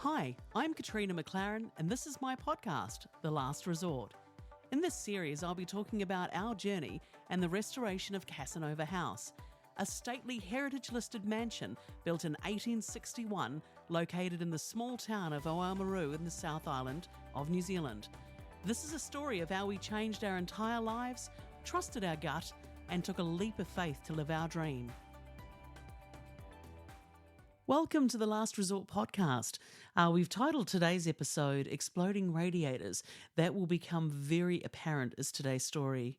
Hi, I'm Katrina McLaren, and this is my podcast, The Last Resort. In this series, I'll be talking about our journey and the restoration of Casa Nova House, a stately heritage-listed mansion built in 1861, located in the small town of Oamaru in the South Island of New Zealand. This is a story of how we changed our entire lives, trusted our gut, and took a leap of faith to live our dream. Welcome to the Last Resort podcast. We've titled today's episode Exploding Radiators. That will become very apparent as today's story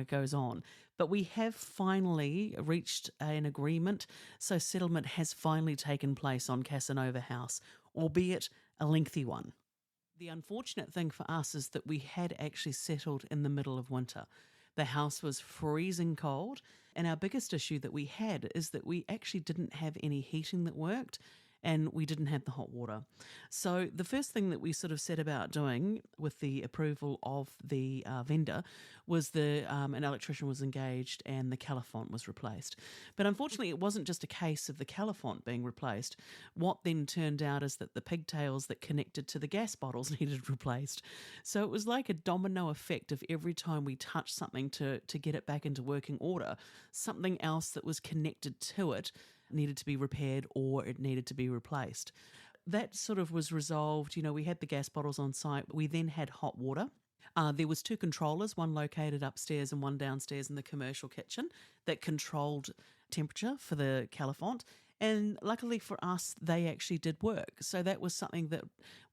goes on. But we have finally reached an agreement, so settlement has finally taken place on Casa Nova House, albeit a lengthy one. The unfortunate thing for us is that we had actually settled in the middle of winter. The house was freezing cold, and our biggest issue that we had is that we actually didn't have any heating that worked, and we didn't have the hot water. So the first thing that we sort of set about doing with the approval of the vendor was an electrician was engaged and the calefont was replaced. But unfortunately, it wasn't just a case of the calefont being replaced. What then turned out is that the pigtails that connected to the gas bottles needed replaced. So it was like a domino effect of every time we touched something to get it back into working order, something else that was connected to it needed to be repaired or it needed to be replaced. That sort of was resolved. You know, we had the gas bottles on site. We then had hot water. There was two controllers, one located upstairs and one downstairs in the commercial kitchen that controlled temperature for the calefont. And luckily for us, they actually did work. So that was something that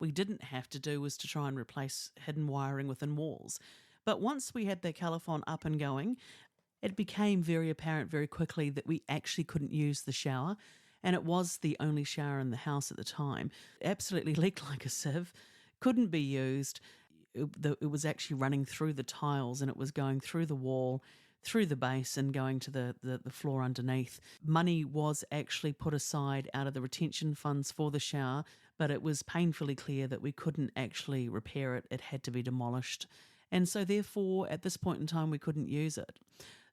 we didn't have to do, was to try and replace hidden wiring within walls. But once we had the calefont up and going, it became very apparent very quickly that we actually couldn't use the shower, and it was the only shower in the house at the time. It absolutely leaked like a sieve, couldn't be used. It was actually running through the tiles, and it was going through the wall, through the base, and going to the floor underneath. Money was actually put aside out of the retention funds for the shower, but it was painfully clear that we couldn't actually repair it. It had to be demolished. And so therefore, at this point in time, we couldn't use it.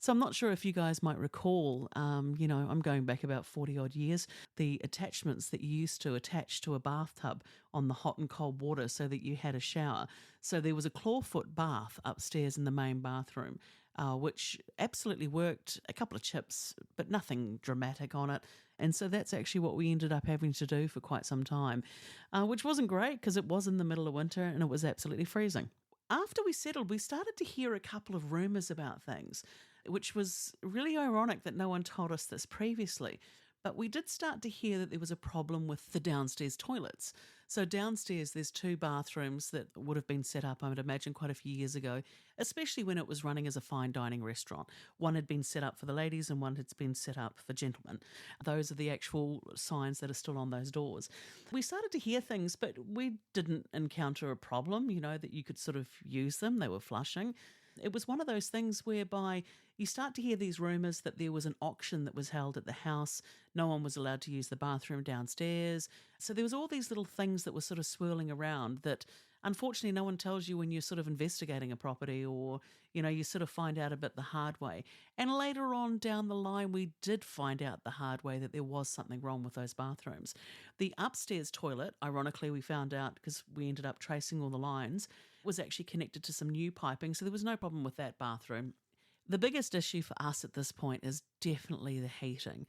So I'm not sure if you guys might recall, I'm going back about 40 odd years, the attachments that you used to attach to a bathtub on the hot and cold water so that you had a shower. So there was a clawfoot bath upstairs in the main bathroom, which absolutely worked, a couple of chips, but nothing dramatic on it. And so that's actually what we ended up having to do for quite some time, which wasn't great because it was in the middle of winter and it was absolutely freezing. After we settled, we started to hear a couple of rumours about things, which was really ironic that no one told us this previously. But we did start to hear that there was a problem with the downstairs toilets. So downstairs, there's two bathrooms that would have been set up, I would imagine, quite a few years ago, especially when it was running as a fine dining restaurant. One had been set up for the ladies and one had been set up for gentlemen. Those are the actual signs that are still on those doors. We started to hear things, but we didn't encounter a problem, that you could sort of use them. They were flushing. It was one of those things whereby you start to hear these rumours that there was an auction that was held at the house. No one was allowed to use the bathroom downstairs. So there was all these little things that were sort of swirling around that unfortunately no one tells you when you're sort of investigating a property, or, you sort of find out a bit the hard way. And later on down the line, we did find out the hard way that there was something wrong with those bathrooms. The upstairs toilet, ironically, we found out because we ended up tracing all the lines, was actually connected to some new piping, so there was no problem with that bathroom. The biggest issue for us at this point is definitely the heating.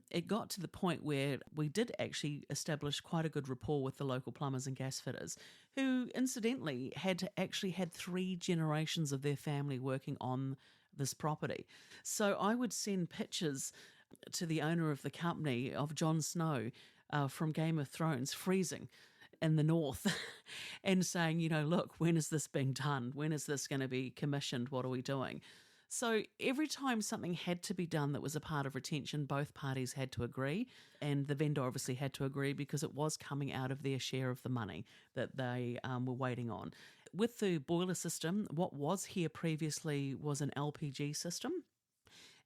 It got to the point where we did actually establish quite a good rapport with the local plumbers and gas fitters, who incidentally had 3 generations of their family working on this property. So I would send pictures to the owner of the company of Jon Snow from Game of Thrones freezing in the north and saying, look, when is this being done? When is this going to be commissioned? What are we doing? So every time something had to be done that was a part of retention, both parties had to agree, and the vendor obviously had to agree because it was coming out of their share of the money that they were waiting on. With the boiler system, what was here previously was an LPG system,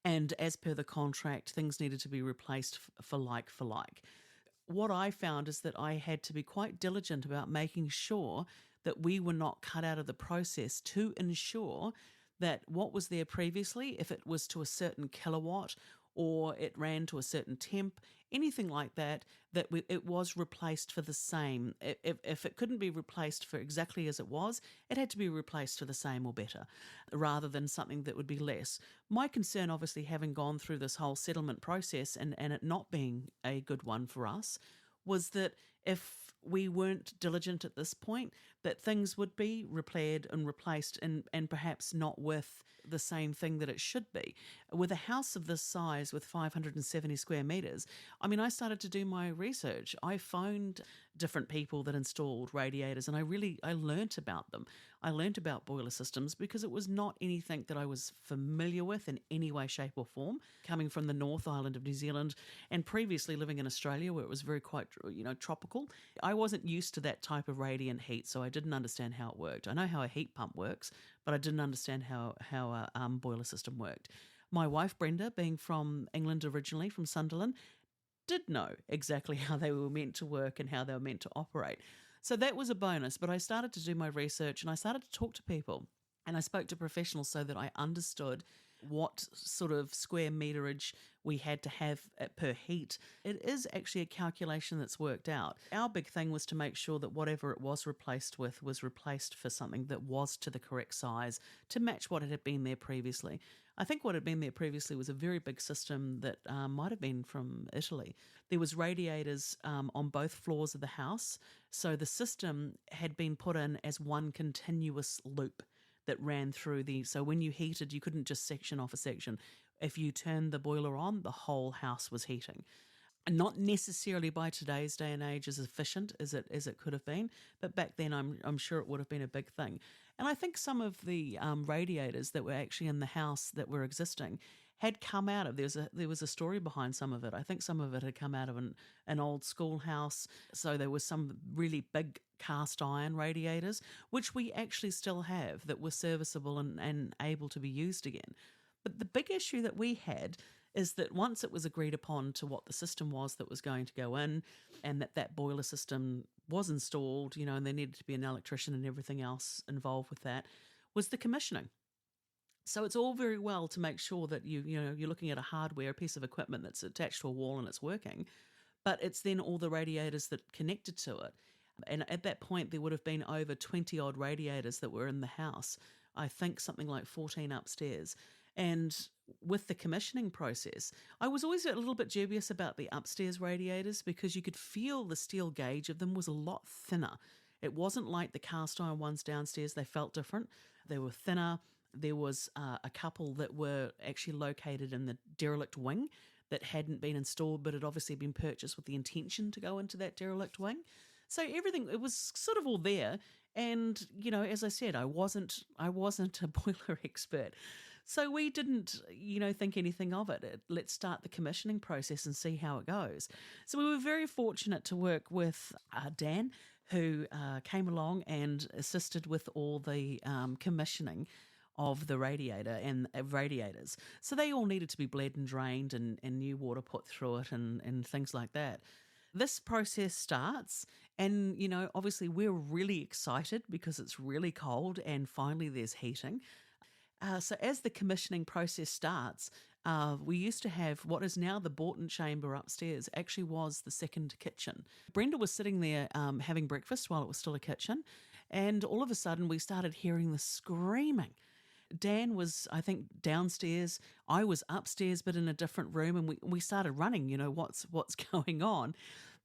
and as per the contract, things needed to be replaced for like. What I found is that I had to be quite diligent about making sure that we were not cut out of the process to ensure that what was there previously, if it was to a certain kilowatt or it ran to a certain temp, anything like that, it was replaced for the same. If it couldn't be replaced for exactly as it was, it had to be replaced for the same or better, rather than something that would be less. My concern, obviously, having gone through this whole settlement process and it not being a good one for us, was that if we weren't diligent at this point, that things would be repaired and replaced, and perhaps not with the same thing that it should be. With a house of this size with 570 square metres, I mean, I started to do my research. I phoned different people that installed radiators, and I learnt about them. I learnt about boiler systems because it was not anything that I was familiar with in any way, shape or form, coming from the North Island of New Zealand and previously living in Australia where it was very quite, tropical. I wasn't used to that type of radiant heat, so I didn't understand how it worked. I know how a heat pump works, but I didn't understand how a boiler system worked. My wife, Brenda, being from England originally, from Sunderland, did know exactly how they were meant to work and how they were meant to operate. So that was a bonus, but I started to do my research and I started to talk to people and I spoke to professionals so that I understood what sort of square meterage we had to have per heat. It is actually a calculation that's worked out. Our big thing was to make sure that whatever it was replaced with was replaced for something that was to the correct size to match what had been there previously. I think what had been there previously was a very big system that might have been from Italy. There was radiators on both floors of the house, so the system had been put in as one continuous loop that ran through so when you heated, you couldn't just section off a section. If you turned the boiler on, the whole house was heating. And not necessarily by today's day and age as efficient as it could have been, but back then I'm sure it would have been a big thing. And I think some of the radiators that were actually in the house that were existing had come out of there was a story behind some of it. I think some of it had come out of an old schoolhouse. So there was some really big cast iron radiators, which we actually still have, that were serviceable and able to be used again. But the big issue that we had is that once it was agreed upon to what the system was that was going to go in, and that boiler system was installed, and there needed to be an electrician and everything else involved with that, was the commissioning. So it's all very well to make sure that you're looking at a hardware, a piece of equipment that's attached to a wall and it's working, but it's then all the radiators that connected to it. And at that point, there would have been over 20 odd radiators that were in the house. I think something like 14 upstairs. And with the commissioning process, I was always a little bit dubious about the upstairs radiators because you could feel the steel gauge of them was a lot thinner. It wasn't like the cast iron ones downstairs. They felt different. They were thinner. There was a couple that were actually located in the derelict wing that hadn't been installed, but had obviously been purchased with the intention to go into that derelict wing. So everything, it was sort of all there. And, as I said, I wasn't a boiler expert. So we didn't, think anything of it. Let's start the commissioning process and see how it goes. So we were very fortunate to work with Dan, who came along and assisted with all the commissioning of the radiator and radiators. So they all needed to be bled and drained and new water put through it and things like that. This process starts and, obviously we're really excited because it's really cold and finally there's heating. So as the commissioning process starts, we used to have what is now the Borton chamber upstairs, actually was the second kitchen. Brenda was sitting there having breakfast while it was still a kitchen, and all of a sudden we started hearing the screaming. Dan was, I think, downstairs. I was upstairs, but in a different room, and we started running. What's going on?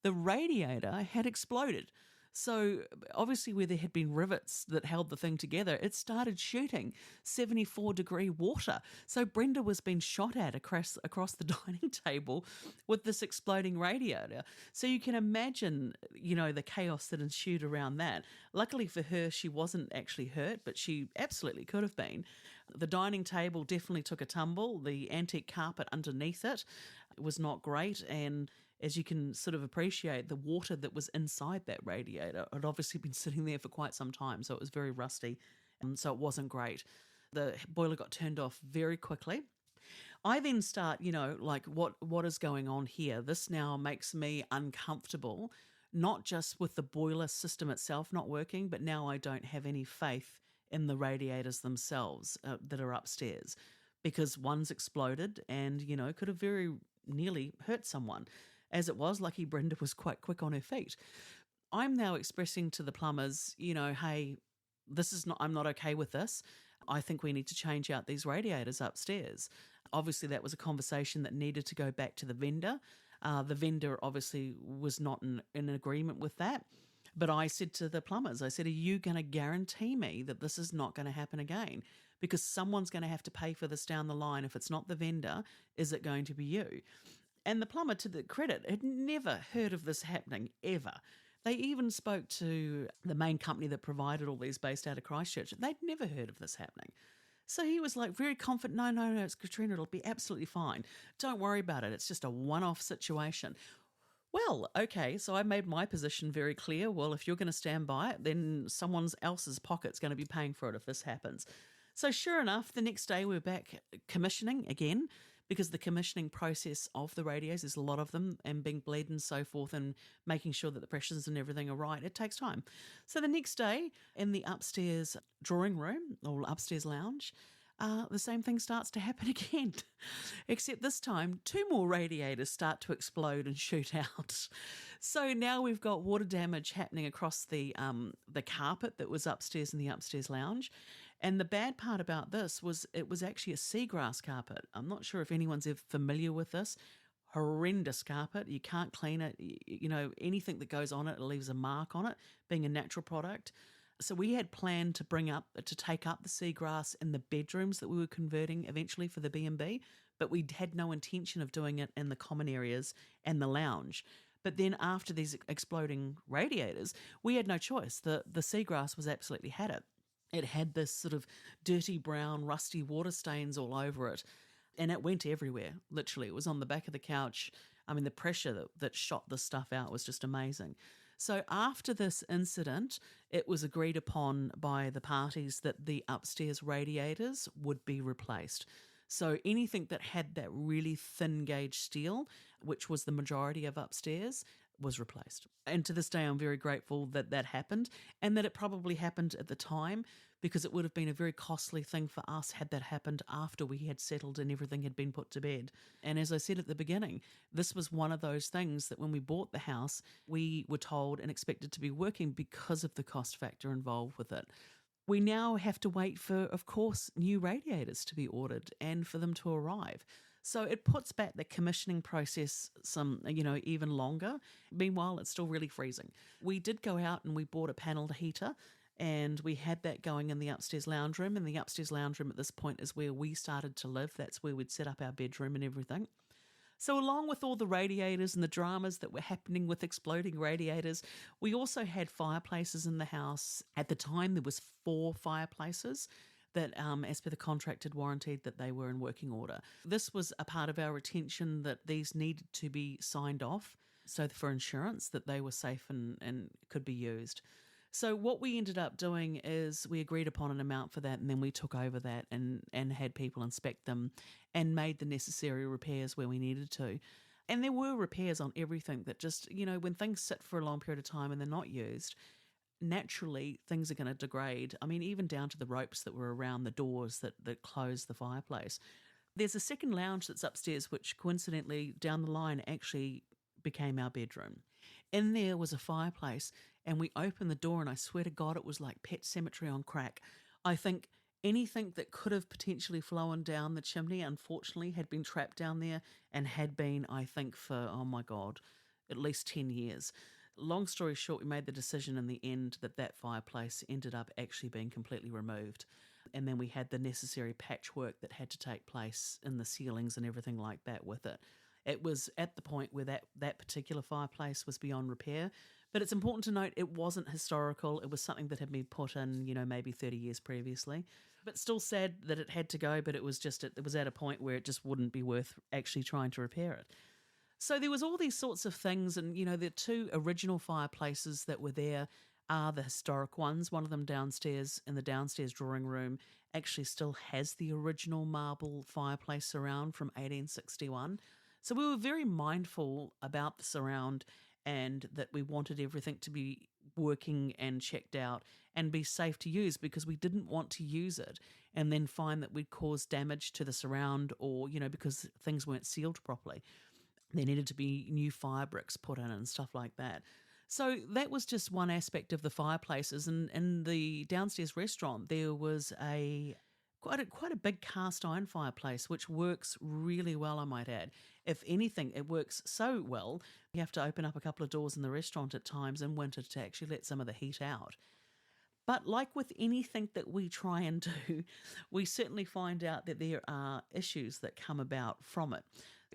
The radiator had exploded. So obviously where there had been rivets that held the thing together, it started shooting 74-degree water. So Brenda was being shot at across the dining table with this exploding radiator. So you can imagine, the chaos that ensued around that. Luckily for her, she wasn't actually hurt, but she absolutely could have been. The dining table definitely took a tumble. The antique carpet underneath it was not great, and as you can sort of appreciate, the water that was inside that radiator had obviously been sitting there for quite some time, so it was very rusty, and so it wasn't great. The boiler got turned off very quickly. I then start, what is going on here? This now makes me uncomfortable, not just with the boiler system itself not working, but now I don't have any faith in the radiators themselves that are upstairs. because one's exploded and, could have very nearly hurt someone. As it was, lucky Brenda was quite quick on her feet. I'm now expressing to the plumbers, hey, I'm not okay with this. I think we need to change out these radiators upstairs. Obviously, that was a conversation that needed to go back to the vendor. The vendor obviously was not in agreement with that. But I said to the plumbers, I said, are you going to guarantee me that this is not going to happen again? Because someone's going to have to pay for this down the line. If it's not the vendor, is it going to be you? And the plumber, to the credit, had never heard of this happening ever. They even spoke to the main company that provided all these based out of Christchurch. They'd never heard of this happening. So he was like very confident, no, it's Katrina, it'll be absolutely fine. Don't worry about it. It's just a one-off situation. Well, okay, so I made my position very clear. Well, if you're going to stand by it, then someone else's pocket's going to be paying for it if this happens. So sure enough, the next day we're back commissioning again, because the commissioning process of the radios, there's a lot of them, and being bled and so forth, and making sure that the pressures and everything are right, it takes time. So the next day in the upstairs drawing room or upstairs lounge, the same thing starts to happen again, except this time 2 more radiators start to explode and shoot out. So now we've got water damage happening across the carpet that was upstairs in the upstairs lounge. And the bad part about this was it was actually a seagrass carpet. I'm not sure if anyone's ever familiar with this. Horrendous carpet. You can't clean it. Anything that goes on it leaves a mark on it, being a natural product. So we had planned to take up the seagrass in the bedrooms that we were converting eventually for the B&B, but we had no intention of doing it in the common areas and the lounge. But then after these exploding radiators, we had no choice. The seagrass was absolutely had it. It had this sort of dirty brown, rusty water stains all over it, and it went everywhere, literally. It was on the back of the couch. I mean, the pressure that shot this stuff out was just amazing. So after this incident, it was agreed upon by the parties that the upstairs radiators would be replaced. So anything that had that really thin gauge steel, which was the majority of upstairs, was replaced. And to this day, I'm very grateful that that happened, and that it probably happened at the time, because it would have been a very costly thing for us had that happened after we had settled and everything had been put to bed. And as I said at the beginning, this was one of those things that when we bought the house, we were told and expected to be working because of the cost factor involved with it. We now have to wait for, of course, new radiators to be ordered and for them to arrive. So it puts back the commissioning process even longer. Meanwhile, it's still really freezing. We did go out and we bought a panelled heater, and we had that going in the upstairs lounge room. And the upstairs lounge room at this point is where we started to live. That's where we'd set up our bedroom and everything. So along with all the radiators and the dramas that were happening with exploding radiators, we also had fireplaces in the house. At the time, there was 4 fireplaces that, as per the contract, had warranted that they were in working order. This was a part of our retention that these needed to be signed off, so for insurance, that they were safe and could be used. So what we ended up doing is we agreed upon an amount for that, and then we took over that and had people inspect them and made the necessary repairs where we needed to. And there were repairs on everything that just, when things sit for a long period of time and they're not used, naturally things are going to degrade. I mean, even down to the ropes that were around the doors that close the fireplace. There's a second lounge that's upstairs, which coincidentally down the line actually became our bedroom. In there was a fireplace, and we opened the door, and I swear to God, it was like Pet Sematary on crack. I think anything that could have potentially flown down the chimney, unfortunately, had been trapped down there and had been, I think, for, oh my God, at least 10 years. Long story short, we made the decision in the end that fireplace ended up actually being completely removed. And then we had the necessary patchwork that had to take place in the ceilings and everything like that with it. It was at the point where that particular fireplace was beyond repair. But it's important to note it wasn't historical. It was something that had been put in, maybe 30 years previously. But still sad that it had to go, but it was at a point where it just wouldn't be worth actually trying to repair it. So there was all these sorts of things, and, the 2 original fireplaces that were there are the historic ones. One of them downstairs in the downstairs drawing room actually still has the original marble fireplace surround from 1861. So we were very mindful about the surround and that we wanted everything to be working and checked out and be safe to use, because we didn't want to use it and then find that we'd cause damage to the surround, or, because things weren't sealed properly. There needed to be new fire bricks put in and stuff like that. So that was just one aspect of the fireplaces. And in the downstairs restaurant, there was quite a big cast iron fireplace, which works really well, I might add. If anything, it works so well, you have to open up a couple of doors in the restaurant at times in winter to actually let some of the heat out. But like with anything that we try and do, we certainly find out that there are issues that come about from it.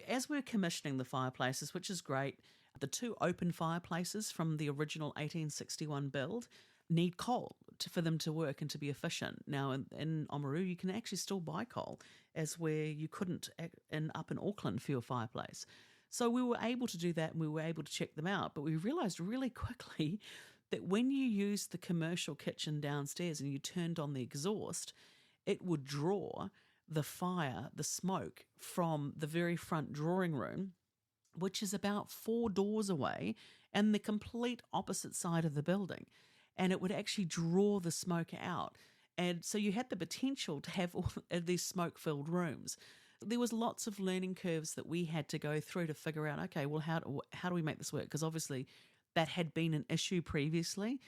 As we're commissioning the fireplaces, which is great, the two open fireplaces from the original 1861 build need coal for them to work and to be efficient. Now, in Oamaru, you can actually still buy coal, as where you couldn't up in Auckland for your fireplace. So we were able to do that, and we were able to check them out. But we realised really quickly that when you used the commercial kitchen downstairs and you turned on the exhaust, it would draw the fire, the smoke, from the very front drawing room, which is about 4 doors away and the complete opposite side of the building. And it would actually draw the smoke out. And so you had the potential to have all of these smoke-filled rooms. There was lots of learning curves that we had to go through to figure out, okay, well, how do we make this work? Because obviously that had been an issue previously.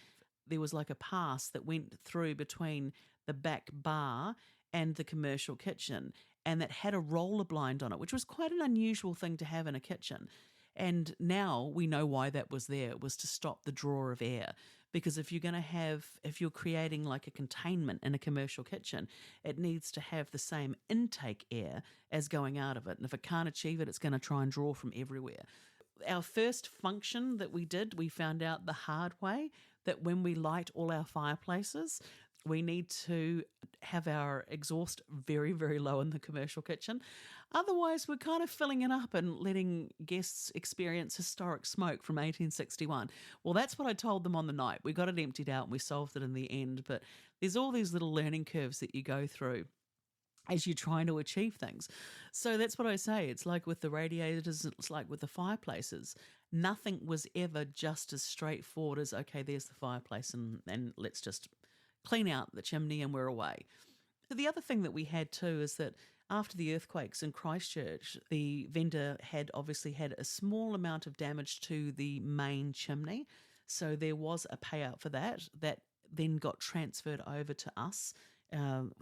There was like a pass that went through between the back bar and the commercial kitchen, and that had a roller blind on it, which was quite an unusual thing to have in a kitchen. And now we know why that was there. It was to stop the draw of air. Because if you're creating like a containment in a commercial kitchen, it needs to have the same intake air as going out of it. And if it can't achieve it, it's going to try and draw from everywhere. Our first function that we did, we found out the hard way that when we light all our fireplaces, we need to have our exhaust very, very low in the commercial kitchen. Otherwise, we're kind of filling it up and letting guests experience historic smoke from 1861. Well, that's what I told them on the night. We got it emptied out and we solved it in the end. But there's all these little learning curves that you go through as you're trying to achieve things. So that's what I say. It's like with the radiators, it's like with the fireplaces. Nothing was ever just as straightforward as, okay, there's the fireplace and let's just clean out the chimney and we're away. So the other thing that we had too is that after the earthquakes in Christchurch, the vendor had obviously had a small amount of damage to the main chimney. So there was a payout for that then got transferred over to us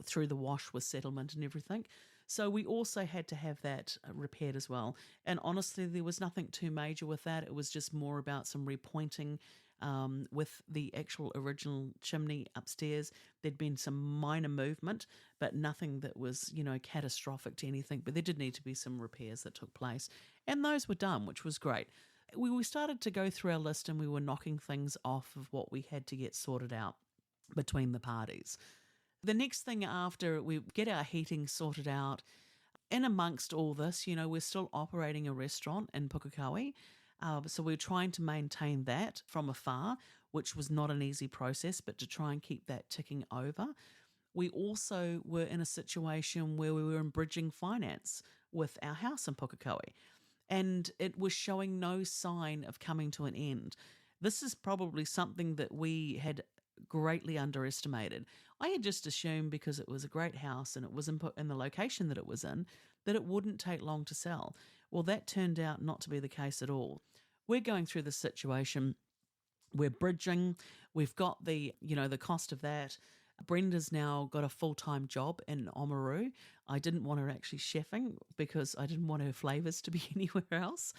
through the wash with settlement and everything. So we also had to have that repaired as well. And honestly, there was nothing too major with that. It was just more about some repointing with the actual original chimney upstairs. There'd been some minor movement, but nothing that was, catastrophic to anything. But there did need to be some repairs that took place. And those were done, which was great. We started to go through our list and we were knocking things off of what we had to get sorted out between the parties. The next thing after we get our heating sorted out, in amongst all this, we're still operating a restaurant in Pukekohe. So we're trying to maintain that from afar, which was not an easy process, but to try and keep that ticking over. We also were in a situation where we were in bridging finance with our house in Pukekohe, and it was showing no sign of coming to an end. This is probably something that we had greatly underestimated. I had just assumed because it was a great house and it was in the location that it was in, that it wouldn't take long to sell. Well, that turned out not to be the case at all. We're going through this situation. We're bridging. We've got the cost of that. Brenda's now got a full-time job in Oamaru. I didn't want her actually chefing because I didn't want her flavours to be anywhere else.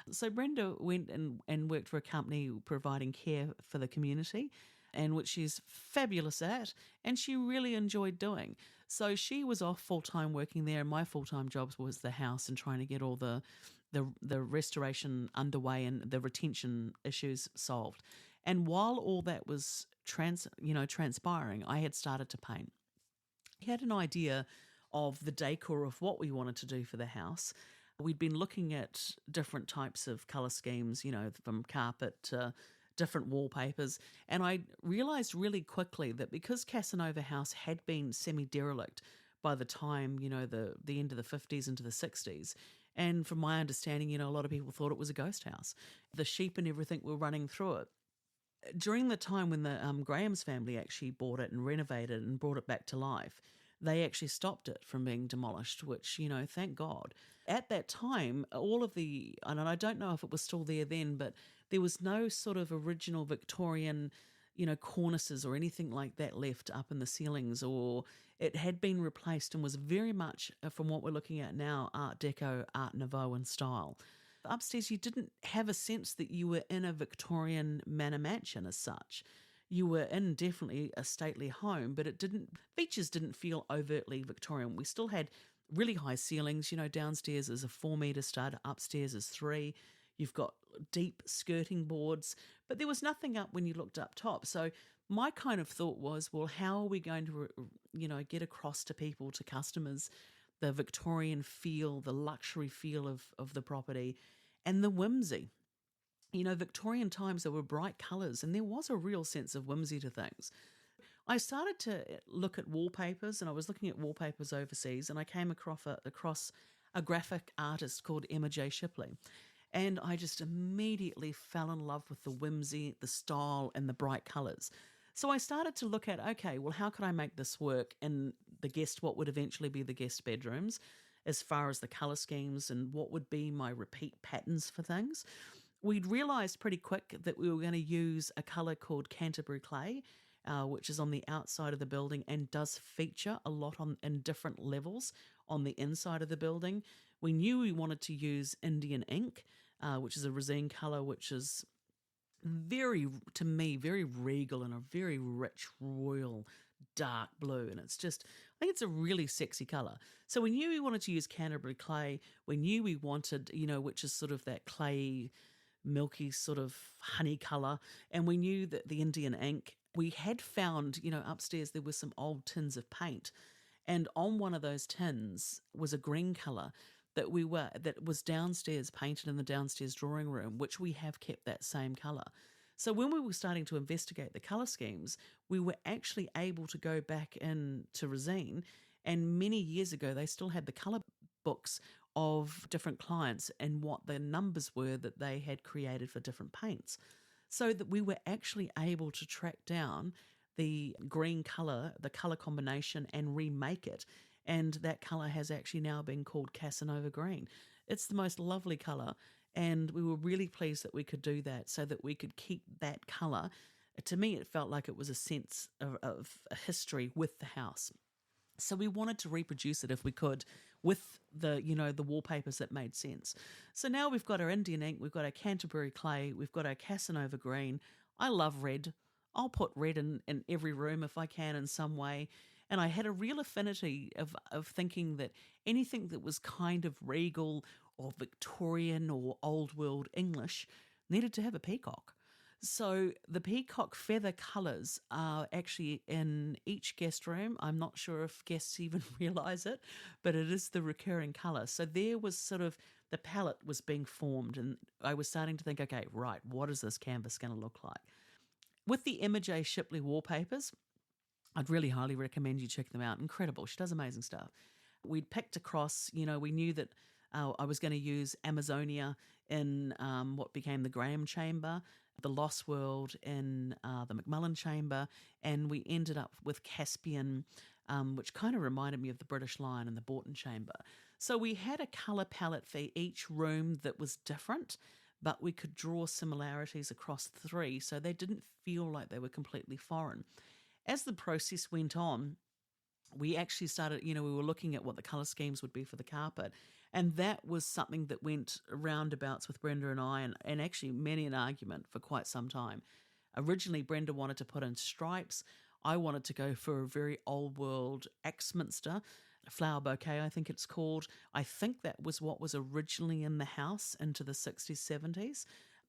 So Brenda went and worked for a company providing care for the community, and which she's fabulous at, and she really enjoyed doing. So she was off full-time working there, and my full-time job was the house and trying to get all the restoration underway and the retention issues solved. And while all that was transpiring, I had started to paint. I had an idea of the decor of what we wanted to do for the house. We'd been looking at different types of colour schemes, from carpet to different wallpapers, and I realised really quickly that because Casa Nova House had been semi-derelict by the time, the end of the 50s into the 60s, And from my understanding, a lot of people thought it was a ghost house. The sheep and everything were running through it. During the time when the Graham's family actually bought it and renovated and brought it back to life, they actually stopped it from being demolished, which, thank God. At that time, all of and I don't know if it was still there then, but there was no sort of original Victorian, cornices or anything like that left up in the ceilings, or it had been replaced and was very much, from what we're looking at now, Art Deco, Art Nouveau in style. Upstairs, you didn't have a sense that you were in a Victorian manor mansion as such. You were in definitely a stately home, but features didn't feel overtly Victorian. We still had really high ceilings. Downstairs is a 4 metre stud, upstairs is 3. You've got deep skirting boards, but there was nothing up when you looked up top. So my kind of thought was, well, how are we going to, get across to people, to customers, the Victorian feel, the luxury feel of the property, and the whimsy. Victorian times, there were bright colours and there was a real sense of whimsy to things. I started to look at wallpapers, and I was looking at wallpapers overseas, and I came across a graphic artist called Emma J. Shipley. And I just immediately fell in love with the whimsy, the style, and the bright colours. So I started to look at, okay, well, how could I make this work in what would eventually be the guest bedrooms, as far as the colour schemes and what would be my repeat patterns for things. We'd realised pretty quick that we were going to use a colour called Canterbury clay, which is on the outside of the building and does feature a lot in different levels on the inside of the building. We knew we wanted to use Indian ink, which is a resin colour, which is to me, very regal and a very rich, royal, dark blue. And I think it's a really sexy colour. So we knew we wanted to use Canterbury clay. We knew we wanted, which is sort of that clay, milky sort of honey colour. And we knew that the Indian ink, we had found, upstairs there were some old tins of paint. And on one of those tins was a green colour that was downstairs, painted in the downstairs drawing room, which we have kept that same colour. So when we were starting to investigate the colour schemes, we were actually able to go back into Resine, and many years ago they still had the colour books of different clients and what the numbers were that they had created for different paints, so that we were actually able to track down the green colour, the colour combination, and remake it. And that colour has actually now been called Casa Nova Green. It's the most lovely colour, and we were really pleased that we could do that, so that we could keep that colour. To me, it felt like it was a sense of a history with the house. So we wanted to reproduce it if we could with the wallpapers that made sense. So now we've got our Indian ink, we've got our Canterbury clay, we've got our Casa Nova Green. I love red. I'll put red in every room if I can in some way. And I had a real affinity of thinking that anything that was kind of regal or Victorian or old world English needed to have a peacock. So the peacock feather colours are actually in each guest room. I'm not sure if guests even realise it, but it is the recurring colour. So there was sort of, the palette was being formed, and I was starting to think, okay, right, what is this canvas going to look like? With the Emma J. Shipley wallpapers, I'd really highly recommend you check them out. Incredible. She does amazing stuff. We'd picked across, we knew that I was going to use Amazonia in what became the Graham Chamber, the Lost World in the McMullen Chamber, and we ended up with Caspian, which kind of reminded me of the British Lion in the Boughton Chamber. So we had a colour palette for each room that was different, but we could draw similarities across 3, so they didn't feel like they were completely foreign. As the process went on, we actually started, we were looking at what the colour schemes would be for the carpet. And that was something that went roundabouts with Brenda and I, and actually many an argument for quite some time. Originally, Brenda wanted to put in stripes. I wanted to go for a very old world Axminster flower bouquet, I think it's called. I think that was what was originally in the house into the 60s, 70s.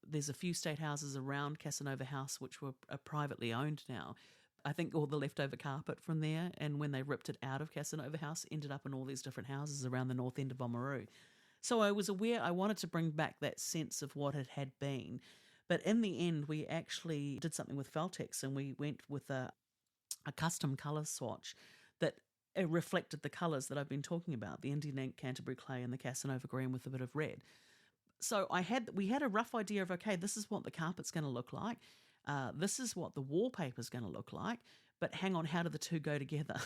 There's a few state houses around Casa Nova House which are privately owned now. I think all the leftover carpet from there, and when they ripped it out of Casa Nova House, ended up in all these different houses around the north end of Oamaru. So I was aware I wanted to bring back that sense of what it had been. But in the end, we actually did something with Feltex, and we went with a custom colour swatch that it reflected the colours that I've been talking about, the Indian ink Canterbury clay and the Casa Nova green with a bit of red. So we had a rough idea of, okay, this is what the carpet's going to look like. This is what the wallpaper's going to look like. But hang on, how do the two go together?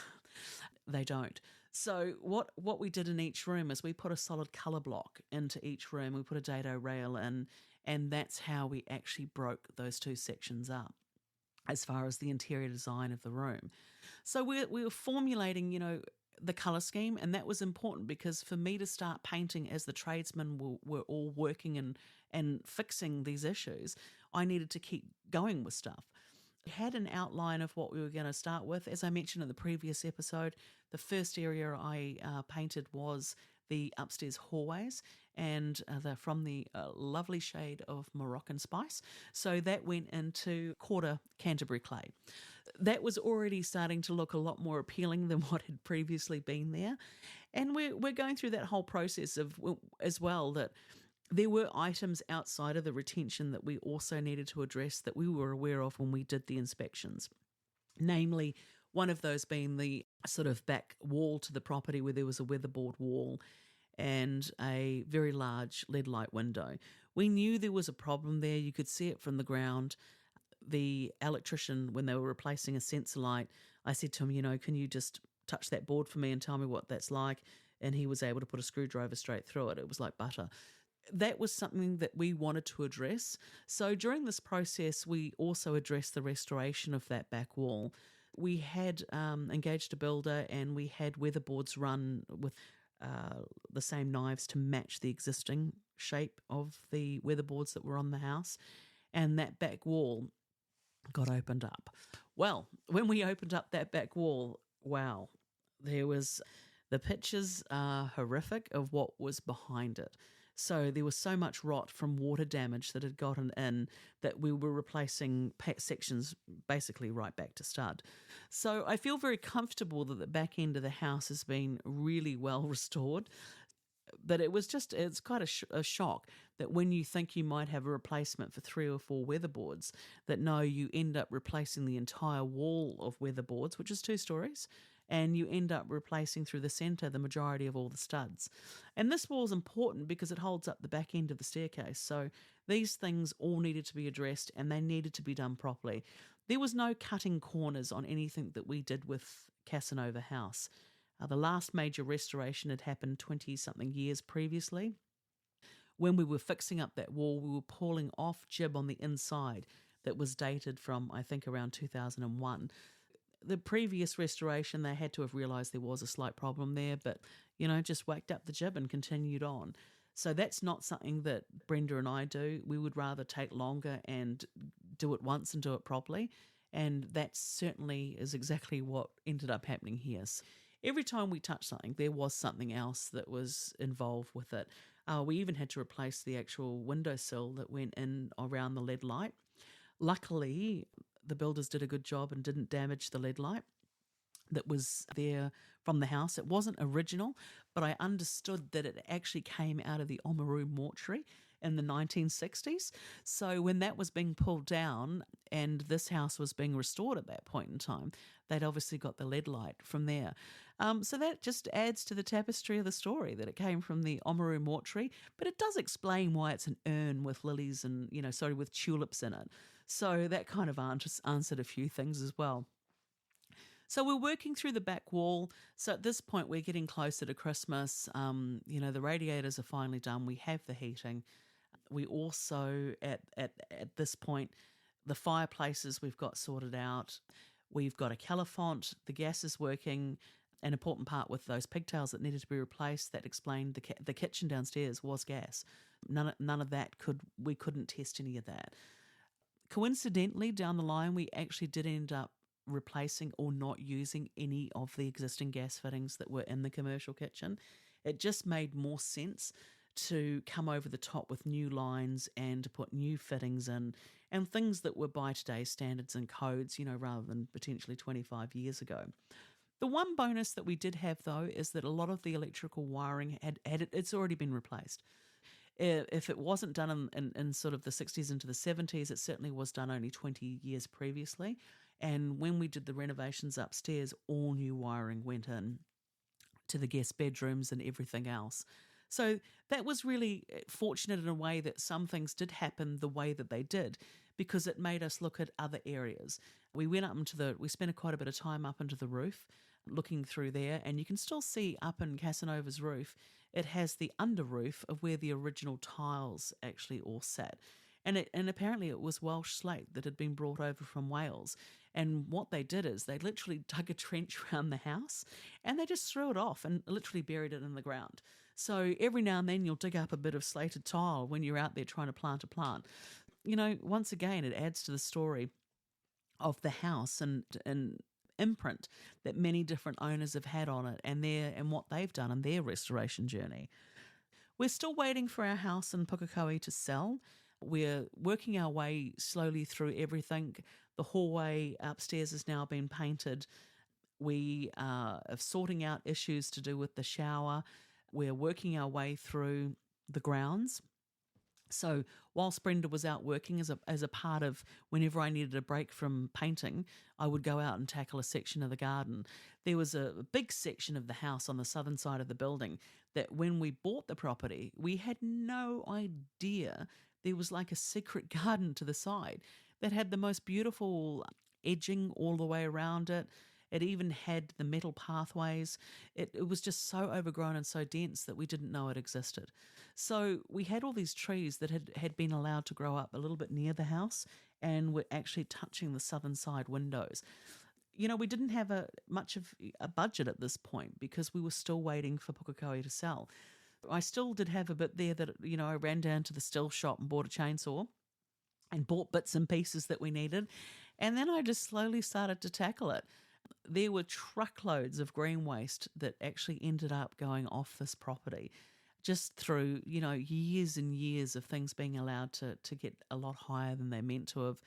They don't. So what we did in each room is we put a solid colour block into each room. We put a dado rail in, and that's how we actually broke those two sections up as far as the interior design of the room. So we were formulating, the colour scheme, and that was important because for me to start painting as the tradesmen were all working and fixing these issues, I needed to keep going with stuff. We had an outline of what we were going to start with. As I mentioned in the previous episode, the first area I painted was the upstairs hallways, and they're from the lovely shade of Moroccan spice. So that went into quarter Canterbury clay. That was already starting to look a lot more appealing than what had previously been there. And we're going through that whole process of as well that there were items outside of the retention that we also needed to address that we were aware of when we did the inspections. Namely, one of those being the sort of back wall to the property where there was a weatherboard wall and a very large lead light window. We knew there was a problem there. You could see it from the ground. The electrician, when they were replacing a sensor light, I said to him, can you just touch that board for me and tell me what that's like? And he was able to put a screwdriver straight through it. It was like butter. That was something that we wanted to address. So during this process, we also addressed the restoration of that back wall. We had engaged a builder and we had weatherboards run with the same knives to match the existing shape of the weatherboards that were on the house. And that back wall got opened up. Well, when we opened up that back wall, wow, the pictures are horrific of what was behind it. So there was so much rot from water damage that had gotten in that we were replacing sections basically right back to stud. So I feel very comfortable that the back end of the house has been really well restored. But it's quite a shock that when you think you might have a replacement for 3 or 4 weatherboards, that no, you end up replacing the entire wall of weatherboards, which is 2 stories, and you end up replacing through the centre the majority of all the studs. And this wall is important because it holds up the back end of the staircase. So these things all needed to be addressed and they needed to be done properly. There was no cutting corners on anything that we did with Casa Nova House. The last major restoration had happened 20-something years previously. When we were fixing up that wall, we were pulling off jib on the inside that was dated from, I think, around 2001. The previous restoration, they had to have realised there was a slight problem there, but, just whacked up the jib and continued on. So that's not something that Brenda and I do. We would rather take longer and do it once and do it properly. And that certainly is exactly what ended up happening here. Every time we touched something, there was something else that was involved with it. We even had to replace the actual windowsill that went in around the lead light. Luckily, the builders did a good job and didn't damage the lead light that was there from the house. It wasn't original, but I understood that it actually came out of the Oamaru mortuary in the 1960s. So when that was being pulled down and this house was being restored at that point in time, they'd obviously got the lead light from there. So that just adds to the tapestry of the story that it came from the Oamaru mortuary, but it does explain why it's an urn with lilies and, with tulips in it. So that kind of answered a few things as well. So we're working through the back wall. So at this point, we're getting closer to Christmas. The radiators are finally done. We have the heating. We also, at this point, the fireplaces we've got sorted out. We've got a caliphant. The gas is working. An important part with those pigtails that needed to be replaced, that explained the kitchen downstairs was gas. None of that we couldn't test any of that. Coincidentally, down the line, we actually did end up replacing or not using any of the existing gas fittings that were in the commercial kitchen. It just made more sense to come over the top with new lines and to put new fittings in and things that were by today's standards and codes, rather than potentially 25 years ago. The one bonus that we did have, though, is that a lot of the electrical wiring it's already been replaced. If it wasn't done in sort of the 60s into the 70s, it certainly was done only 20 years previously. And when we did the renovations upstairs, all new wiring went in to the guest bedrooms and everything else. So that was really fortunate in a way that some things did happen the way that they did, because it made us look at other areas. We went up we spent quite a bit of time up into the roof, looking through there, and you can still see up in Casa Nova's roof, it has the under roof of where the original tiles actually all sat. And apparently it was Welsh slate that had been brought over from Wales. And what they did is they literally dug a trench around the house and they just threw it off and literally buried it in the ground. So every now and then you'll dig up a bit of slated tile when you're out there trying to plant a plant. Once again, it adds to the story of the house and imprint that many different owners have had on it and what they've done in their restoration journey. We're still waiting for our house in Pukekohe to sell. We're working our way slowly through everything. The hallway upstairs has now been painted. We are sorting out issues to do with the shower. We're working our way through the grounds. So whilst Brenda was out working as a part of whenever I needed a break from painting, I would go out and tackle a section of the garden. There was a big section of the house on the southern side of the building that when we bought the property, we had no idea there was like a secret garden to the side that had the most beautiful edging all the way around it. It even had the metal pathways. It was just so overgrown and so dense that we didn't know it existed. So we had all these trees that had been allowed to grow up a little bit near the house and were actually touching the southern side windows. We didn't have much of a budget at this point because we were still waiting for Pukekohe to sell. I still did have a bit there that, I ran down to the still shop and bought a chainsaw and bought bits and pieces that we needed. And then I just slowly started to tackle it. There were truckloads of green waste that actually ended up going off this property just through, years and years of things being allowed to get a lot higher than they meant to have.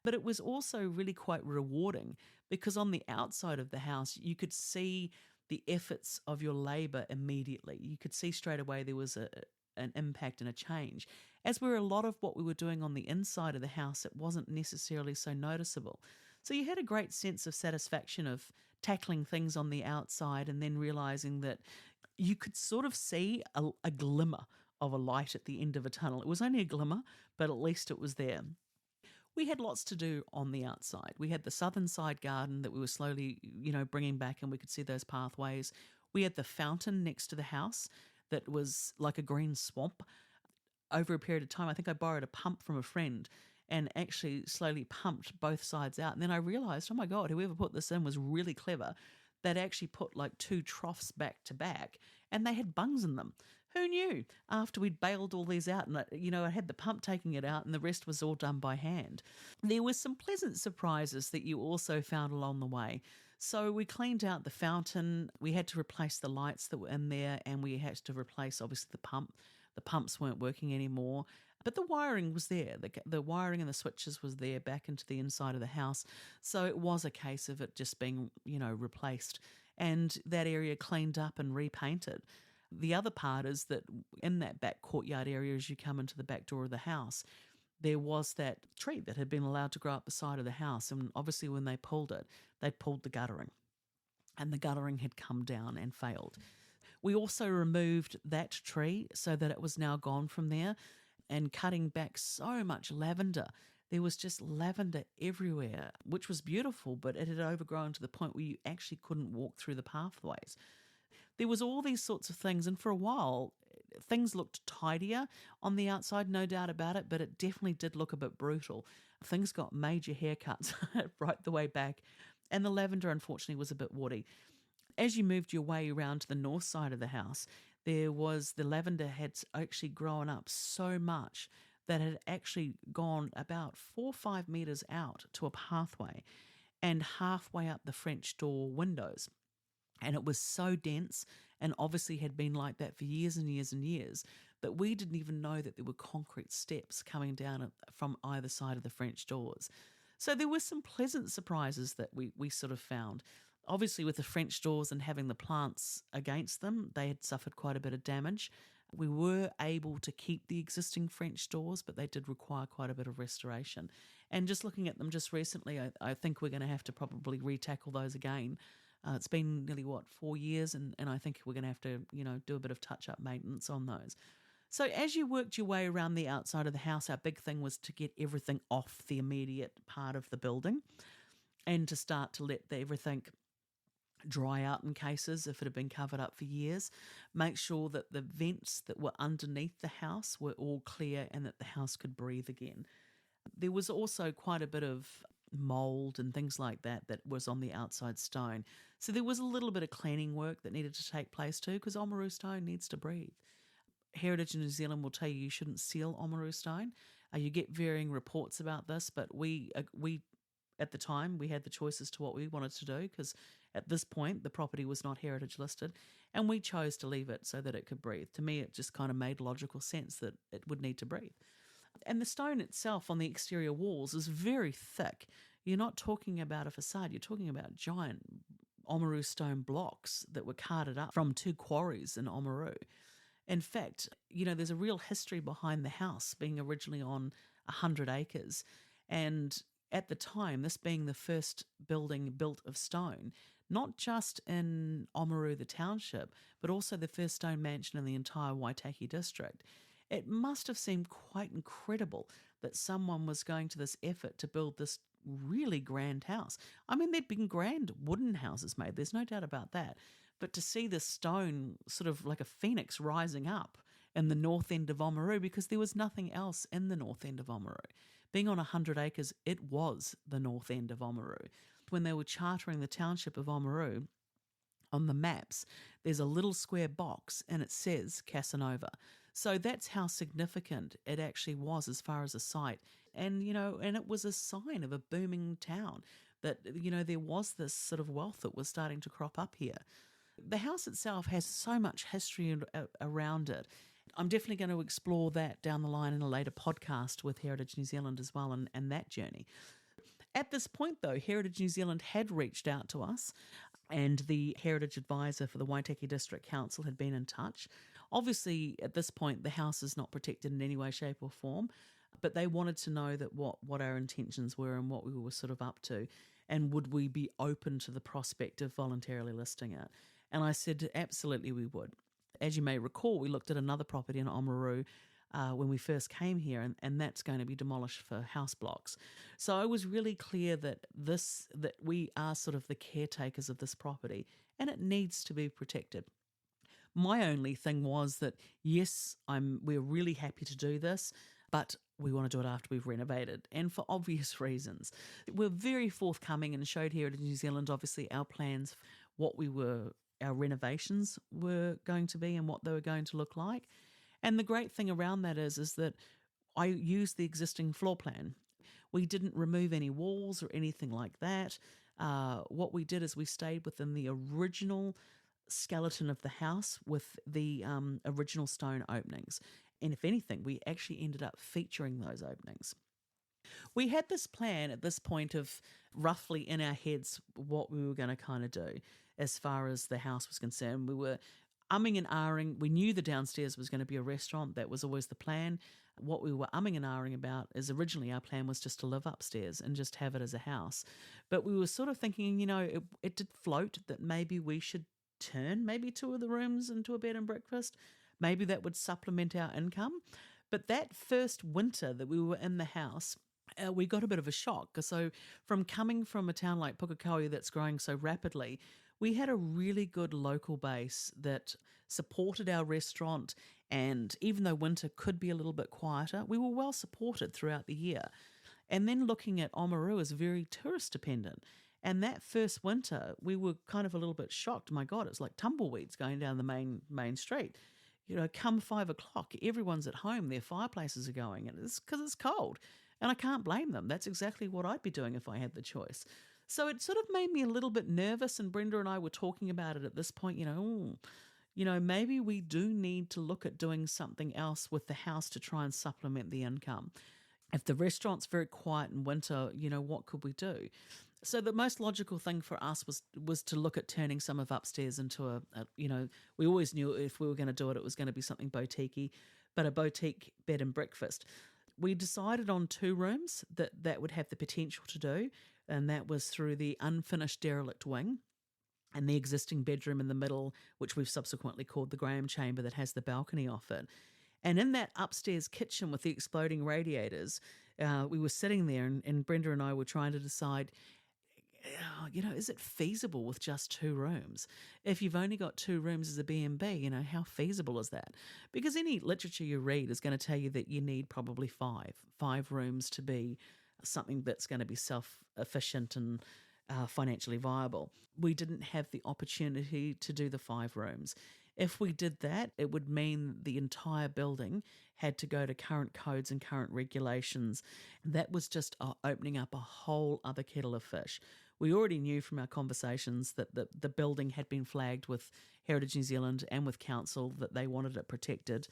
But it was also really quite rewarding because on the outside of the house, you could see the efforts of your labour immediately. You could see straight away there was an impact and a change. As where a lot of what we were doing on the inside of the house, it wasn't necessarily so noticeable. So you had a great sense of satisfaction of tackling things on the outside and then realising that you could sort of see a glimmer of a light at the end of a tunnel. It was only a glimmer, but at least it was there. We had lots to do on the outside. We had the southern side garden that we were slowly, bringing back, and we could see those pathways. We had the fountain next to the house that was like a green swamp. Over a period of time, I think I borrowed a pump from a friend and actually slowly pumped both sides out. And then I realised, oh my God, whoever put this in was really clever. They'd actually put like 2 troughs back to back and they had bungs in them. Who knew? After we'd bailed all these out and, I had the pump taking it out and the rest was all done by hand. There were some pleasant surprises that you also found along the way. So we cleaned out the fountain. We had to replace the lights that were in there and we had to replace, obviously, the pump. The pumps weren't working anymore. But the wiring was there. The wiring and the switches was there back into the inside of the house. So it was a case of it just being, replaced and that area cleaned up and repainted. The other part is that in that back courtyard area, as you come into the back door of the house, there was that tree that had been allowed to grow up the side of the house. And obviously when they pulled it, they pulled the guttering. And the guttering had come down and failed. We also removed that tree so that it was now gone from there and cutting back so much lavender. There was just lavender everywhere, which was beautiful, but it had overgrown to the point where you actually couldn't walk through the pathways. There was all these sorts of things, and for a while, things looked tidier on the outside, no doubt about it, but it definitely did look a bit brutal. Things got major haircuts right the way back, and the lavender, unfortunately, was a bit woody. As you moved your way around to the north side of the house, the lavender had actually grown up so much that it had actually gone about 4 or 5 metres out to a pathway and halfway up the French door windows. And it was so dense and obviously had been like that for years and years and years that we didn't even know that there were concrete steps coming down from either side of the French doors. So there were some pleasant surprises that we sort of found. Obviously, with the French doors and having the plants against them, they had suffered quite a bit of damage. We were able to keep the existing French doors, but they did require quite a bit of restoration. And just looking at them just recently, I think we're going to have to probably retackle those again. It's been nearly, 4 years, and I think we're going to have to, do a bit of touch-up maintenance on those. So as you worked your way around the outside of the house, our big thing was to get everything off the immediate part of the building and to start to let everything dry out in cases if it had been covered up for years. Make sure that the vents that were underneath the house were all clear and that the house could breathe again. There was also quite a bit of mold and things like that was on the outside stone. So there was a little bit of cleaning work that needed to take place too, because Oamaru stone needs to breathe. Heritage New Zealand will tell you shouldn't seal Oamaru stone. You get varying reports about this, but we at the time we had the choice as to what we wanted to do, because at this point the property was not heritage listed, and we chose to leave it so that it could breathe. To me, it just kind of made logical sense that it would need to breathe. And the stone itself on the exterior walls is very thick. You're not talking about a facade, you're talking about giant Oamaru stone blocks that were carted up from 2 quarries in Oamaru. In fact, there's a real history behind the house being originally on 100 acres. And at the time, this being the first building built of stone, not just in Oamaru, the township, but also the first stone mansion in the entire Waitaki district, it must have seemed quite incredible that someone was going to this effort to build this really grand house. I mean, there'd been grand wooden houses made, there's no doubt about that. But to see this stone sort of like a phoenix rising up in the north end of Oamaru, because there was nothing else in the north end of Oamaru. Being on 100 acres, it was the north end of Oamaru. When they were chartering the township of Oamaru, on the maps, there's a little square box and it says Casa Nova. So that's how significant it actually was as far as a site. And, and it was a sign of a booming town that, there was this sort of wealth that was starting to crop up here. The house itself has so much history around it. I'm definitely going to explore that down the line in a later podcast with Heritage New Zealand as well, and that journey. At this point, though, Heritage New Zealand had reached out to us, and the Heritage Advisor for the Waitaki District Council had been in touch. Obviously, at this point, the house is not protected in any way, shape or form, but they wanted to know that what our intentions were and what we were sort of up to, and would we be open to the prospect of voluntarily listing it. And I said, absolutely we would. As you may recall, we looked at another property in Oamaru when we first came here, and that's going to be demolished for house blocks. So I was really clear that we are sort of the caretakers of this property, and it needs to be protected. My only thing was that, yes, we're really happy to do this, but we want to do it after we've renovated, and for obvious reasons. We're very forthcoming and showed Heritage New Zealand, obviously, our plans, our renovations were going to be and what they were going to look like. And the great thing around that is that I used the existing floor plan. We didn't remove any walls or anything like that. What we did is we stayed within the original skeleton of the house with the original stone openings. And if anything, we actually ended up featuring those openings. We had this plan at this point of roughly in our heads what we were going to kind of do as far as the house was concerned. We were umming and ahhing. We knew the downstairs was going to be a restaurant. That was always the plan. What we were umming and ahhing about is originally our plan was just to live upstairs and just have it as a house. But we were sort of thinking, it did float that maybe we should turn maybe 2 of the rooms into a bed and breakfast. Maybe that would supplement our income. But that first winter that we were in the house, we got a bit of a shock. So from coming from a town like Pukekohe that's growing so rapidly, we had a really good local base that supported our restaurant, and even though winter could be a little bit quieter, we were well supported throughout the year. And then looking at Oamaru as very tourist dependent. And that first winter, we were kind of a little bit shocked. My God, it's like tumbleweeds going down the main street. Come 5 o'clock, everyone's at home, their fireplaces are going, and it's because it's cold. And I can't blame them. That's exactly what I'd be doing if I had the choice. So it sort of made me a little bit nervous, and Brenda and I were talking about it at this point, maybe we do need to look at doing something else with the house to try and supplement the income. If the restaurant's very quiet in winter, what could we do? So the most logical thing for us was to look at turning some of upstairs into we always knew if we were going to do it, it was going to be something boutique-y, but a boutique bed and breakfast. We decided on 2 rooms that would have the potential to do, and that was through the unfinished derelict wing and the existing bedroom in the middle, which we've subsequently called the Graham Chamber, that has the balcony off it. And in that upstairs kitchen with the exploding radiators, we were sitting there, and Brenda and I were trying to decide, is it feasible with just 2 rooms? If you've only got 2 rooms as a B&B, how feasible is that? Because any literature you read is going to tell you that you need probably five rooms to be something that's going to be self-efficient and financially viable. We didn't have the opportunity to do the 5 rooms. If we did that, it would mean the entire building had to go to current codes and current regulations. That was just opening up a whole other kettle of fish. We already knew from our conversations that the building had been flagged with Heritage New Zealand and with Council that they wanted it protected.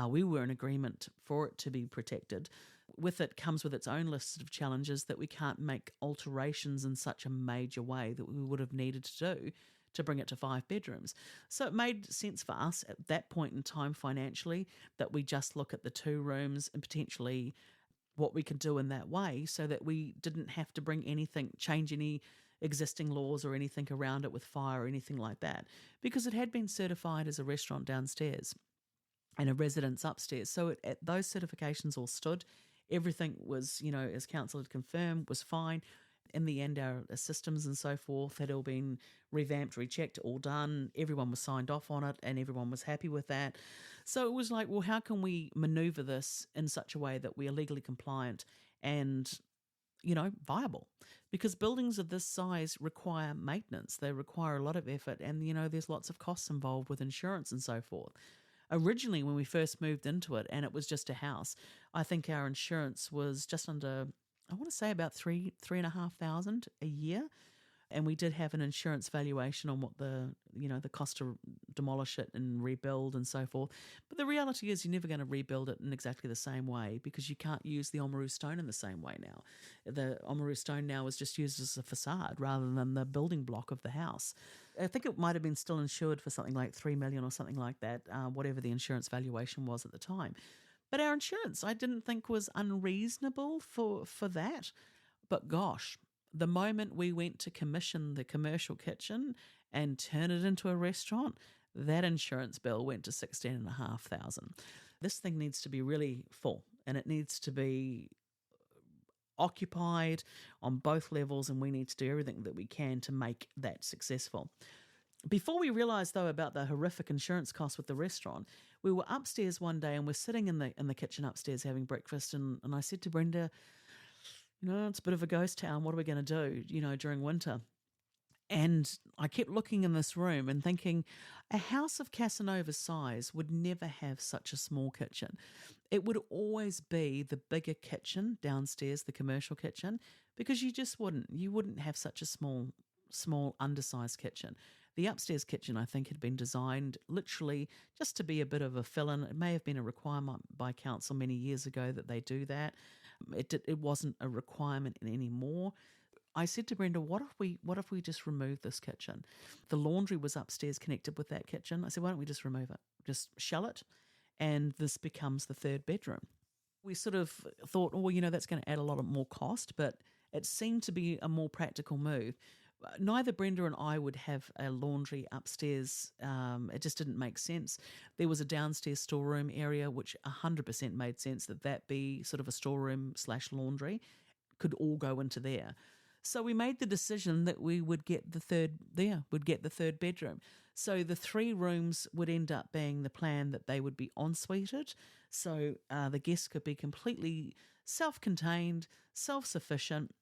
We were in agreement for it to be protected. With it comes with its own list of challenges that we can't make alterations in such a major way that we would have needed to do to bring it to 5 bedrooms. So it made sense for us at that point in time financially that we just look at the 2 rooms and potentially what we could do in that way, so that we didn't have to change any existing laws or anything around it with fire or anything like that, because it had been certified as a restaurant downstairs and a residence upstairs. So those certifications all stood. Everything was, as council had confirmed, was fine. In the end, our systems and so forth had all been revamped, rechecked, all done. Everyone was signed off on it and everyone was happy with that. So it was like, well, how can we maneuver this in such a way that we are legally compliant and, viable? Because buildings of this size require maintenance. They require a lot of effort and, there's lots of costs involved with insurance and so forth. Originally, when we first moved into it and it was just a house, I think our insurance was just under, I want to say about $3,500 a year. And we did have an insurance valuation on what the cost to demolish it and rebuild and so forth. But the reality is you're never going to rebuild it in exactly the same way, because you can't use the Oamaru stone in the same way now. The Oamaru stone now is just used as a facade rather than the building block of the house. I think it might have been still insured for something like $3 million or something like that, whatever the insurance valuation was at the time. But our insurance, I didn't think was unreasonable for that. But gosh, the moment we went to commission the commercial kitchen and turn it into a restaurant, that insurance bill went to $16,500. This thing needs to be really full, and it needs to be occupied on both levels, and we need to do everything that we can to make that successful. Before we realised, though, about the horrific insurance costs with the restaurant, we were upstairs one day and we're sitting in the kitchen upstairs having breakfast, and I said to Brenda, it's a bit of a ghost town. What are we going to do, during winter? And I kept looking in this room and thinking, a house of Casa Nova's size would never have such a small kitchen. It would always be the bigger kitchen downstairs, the commercial kitchen, because you just wouldn't. You wouldn't have such a small, undersized kitchen. The upstairs kitchen, I think, had been designed literally just to be a bit of a fill-in. It may have been a requirement by council many years ago that they do that. It wasn't a requirement anymore. I said to Brenda, what if we just remove this kitchen? The laundry was upstairs connected with that kitchen. I said, why don't we just remove it? Just shell it, and this becomes the 3rd bedroom. We sort of thought, that's going to add a lot of more cost, but it seemed to be a more practical move. Neither Brenda and I would have a laundry upstairs. It just didn't make sense. There was a downstairs storeroom area, which 100% made sense that be sort of a storeroom/laundry, could all go into there. So we made the decision that we would get the 3rd bedroom. So the 3 rooms would end up being the plan that they would be ensuited. So the guests could be completely self-contained, self-sufficient.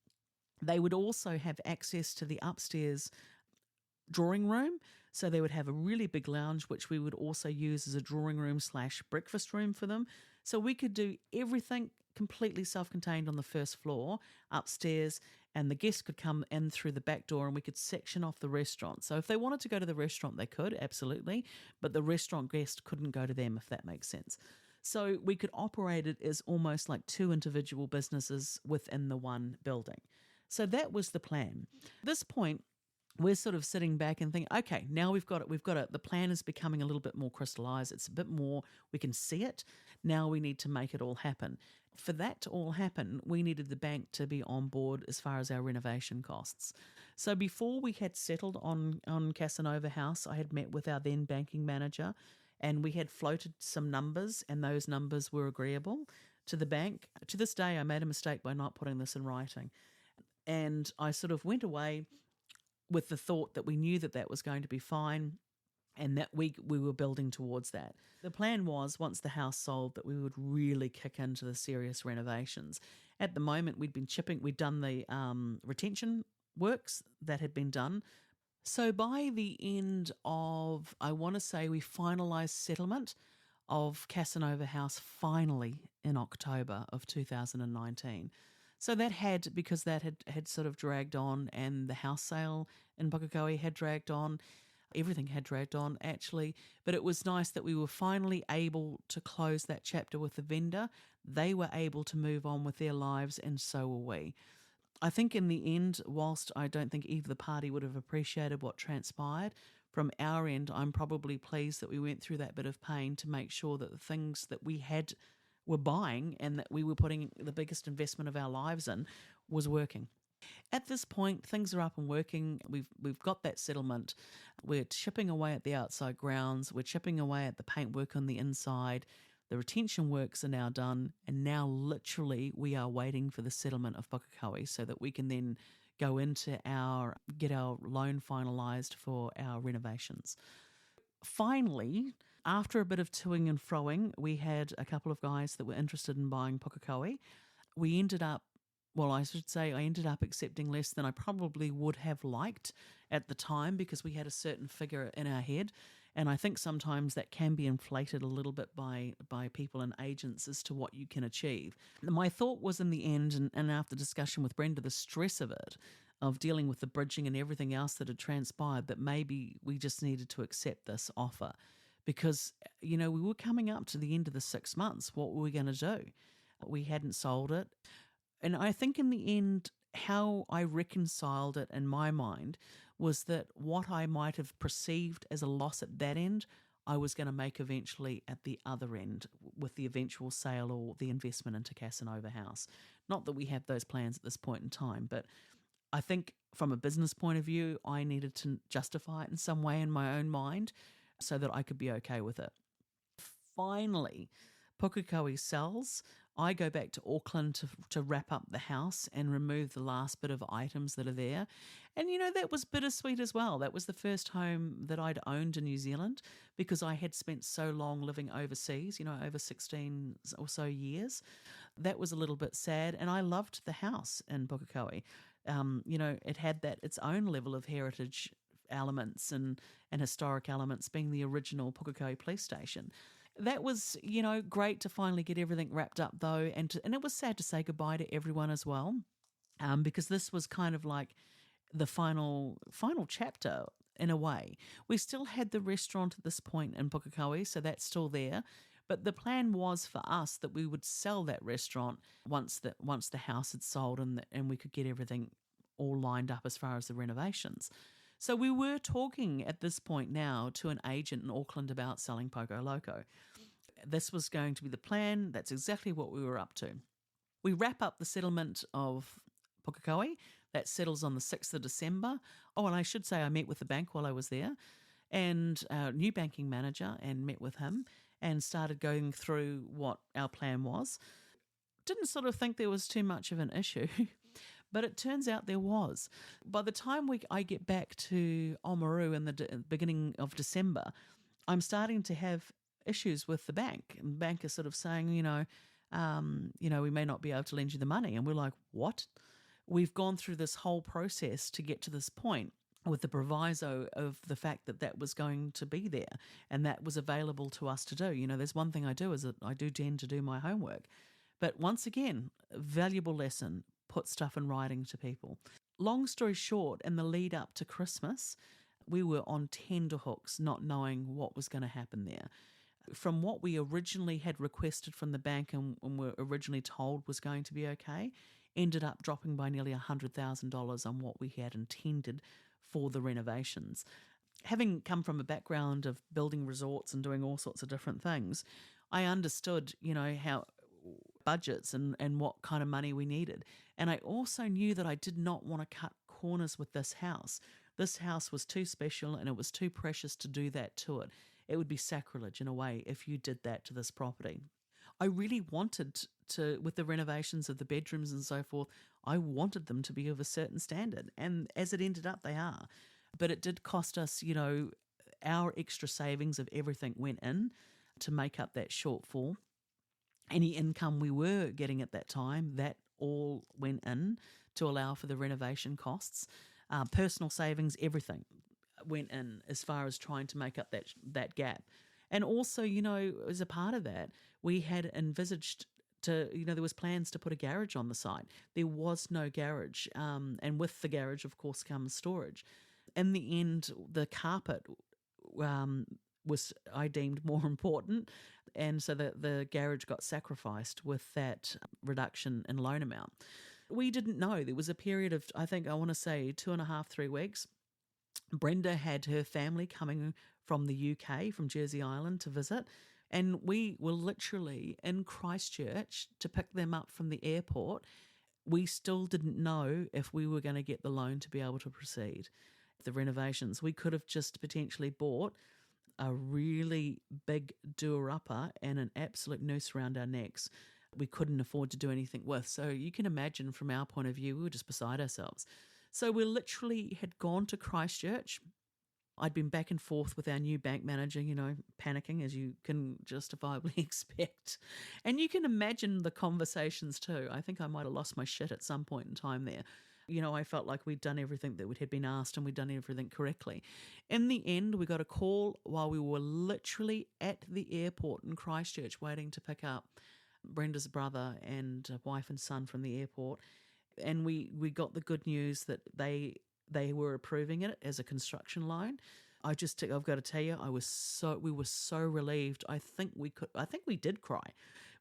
They would also have access to the upstairs drawing room. So they would have a really big lounge, which we would also use as a drawing room/breakfast room for them. So we could do everything completely self-contained on the 1st floor upstairs, and the guests could come in through the back door and we could section off the restaurant. So if they wanted to go to the restaurant, they could, absolutely, but the restaurant guest couldn't go to them, if that makes sense. So we could operate it as almost like 2 individual businesses within the one building. So that was the plan. At this point, we're sort of sitting back and thinking, okay, now we've got it. The plan is becoming a little bit more crystallized. It's a bit more, we can see it. Now we need to make it all happen. For that to all happen, we needed the bank to be on board as far as our renovation costs. So before we had settled on Casa Nova House, I had met with our then banking manager, and we had floated some numbers, and those numbers were agreeable to the bank. To this day, I made a mistake by not putting this in writing. And I sort of went away with the thought that we knew that that was going to be fine and that we were building towards that. The plan was, once the house sold, that we would really kick into the serious renovations. At the moment, we'd done the retention works that had been done. So by the end of, I want to say, we finalised settlement of Casa Nova House finally in October of 2019. So that because that had sort of dragged on, and the house sale in Pukekohe had dragged on. Everything had dragged on, actually, but it was nice that we were finally able to close that chapter with the vendor. They were able to move on with their lives, and so were we. I think in the end, whilst I don't think either party would have appreciated what transpired, from our end, I'm probably pleased that we went through that bit of pain to make sure that the things that we were buying and that we were putting the biggest investment of our lives in was working. At this point, things are up and working. We've got that settlement. We're chipping away at the outside grounds. We're chipping away at the paintwork on the inside. The retention works are now done, and now literally we are waiting for the settlement of Pukekohe so that we can then go into get our loan finalised for our renovations. Finally, after a bit of toing and froing, we had a couple of guys that were interested in buying Pukekohe. We ended up I should say I ended up accepting less than I probably would have liked at the time, because we had a certain figure in our head. And I think sometimes that can be inflated a little bit by people and agents as to what you can achieve. My thought was, in the end, and after discussion with Brenda, the stress of it, of dealing with the bridging and everything else that had transpired, that maybe we just needed to accept this offer. Because, we were coming up to the end of the 6 months. What were we going to do? We hadn't sold it. And I think in the end, how I reconciled it in my mind was that what I might have perceived as a loss at that end, I was going to make eventually at the other end with the eventual sale or the investment into Casa Nova House. Not that we have those plans at this point in time, but I think from a business point of view, I needed to justify it in some way in my own mind so that I could be okay with it. Finally, Pukekohe sells. I go back to Auckland to wrap up the house and remove the last bit of items that are there. And, that was bittersweet as well. That was the first home that I'd owned in New Zealand, because I had spent so long living overseas, over 16 or so years. That was a little bit sad. And I loved the house in Pukekohe. It had its own level of heritage elements and historic elements, being the original Pukekohe police station. That was, great to finally get everything wrapped up, though, and it was sad to say goodbye to everyone as well, because this was kind of like the final chapter in a way. We still had the restaurant at this point in Pukekohe, so that's still there. But the plan was for us that we would sell that restaurant once the house had sold and we could get everything all lined up as far as the renovations. So we were talking at this point now to an agent in Auckland about selling Poco Loco. This was going to be the plan. That's exactly what we were up to. We wrap up the settlement of Pukekohe. That settles on the 6th of December. Oh, and I should say I met with the bank while I was there, and our new banking manager, and met with him and started going through what our plan was. Didn't sort of think there was too much of an issue. But it turns out there was. By the time I get back to Oamaru in the beginning of December, I'm starting to have issues with the bank. And the bank is sort of saying, we may not be able to lend you the money. And we're like, what? We've gone through this whole process to get to this point, with the proviso of the fact that that was going to be there and that was available to us to do. There's one thing I do, is that I do tend to do my homework. But once again, a valuable lesson. Put stuff in writing to people. Long story short, in the lead up to Christmas, we were on tenterhooks, not knowing what was going to happen there. From what we originally had requested from the bank and were originally told was going to be okay, ended up dropping by nearly $100,000 on what we had intended for the renovations. Having come from a background of building resorts and doing all sorts of different things, I understood, how budgets and what kind of money we needed. And I also knew that I did not want to cut corners with this house. This house was too special and it was too precious to do that to it. It would be sacrilege in a way if you did that to this property. I really wanted to, with the renovations of the bedrooms and so forth, I wanted them to be of a certain standard. And as it ended up, they are. But it did cost us, our extra savings of everything went in to make up that shortfall. Any income we were getting at that time, that all went in to allow for the renovation costs. Personal savings, everything went in as far as trying to make up that gap. And also, as a part of that, we had envisaged there was plans to put a garage on the site. There was no garage. And with the garage, of course, comes storage. In the end, the carpet was, I deemed, more important. And so the garage got sacrificed with that reduction in loan amount. We didn't know. There was a period of, I think, I want to say 2.5, 3 weeks. Brenda had her family coming from the UK, from Jersey Island, to visit. And we were literally in Christchurch to pick them up from the airport. We still didn't know if we were going to get the loan to be able to proceed. The renovations, we could have just potentially bought a really big doer-upper and an absolute noose around our necks we couldn't afford to do anything with. So you can imagine from our point of view, we were just beside ourselves. So we literally had gone to Christchurch. I'd been back and forth with our new bank manager, panicking, as you can justifiably expect. And you can imagine the conversations too. I think I might have lost my shit at some point in time there. I felt like we'd done everything that had been asked and we'd done everything correctly. In the end, we got a call while we were literally at the airport in Christchurch waiting to pick up Brenda's brother and wife and son from the airport. And we got the good news that they were approving it as a construction loan. I've got to tell you, we were so relieved. I think we did cry.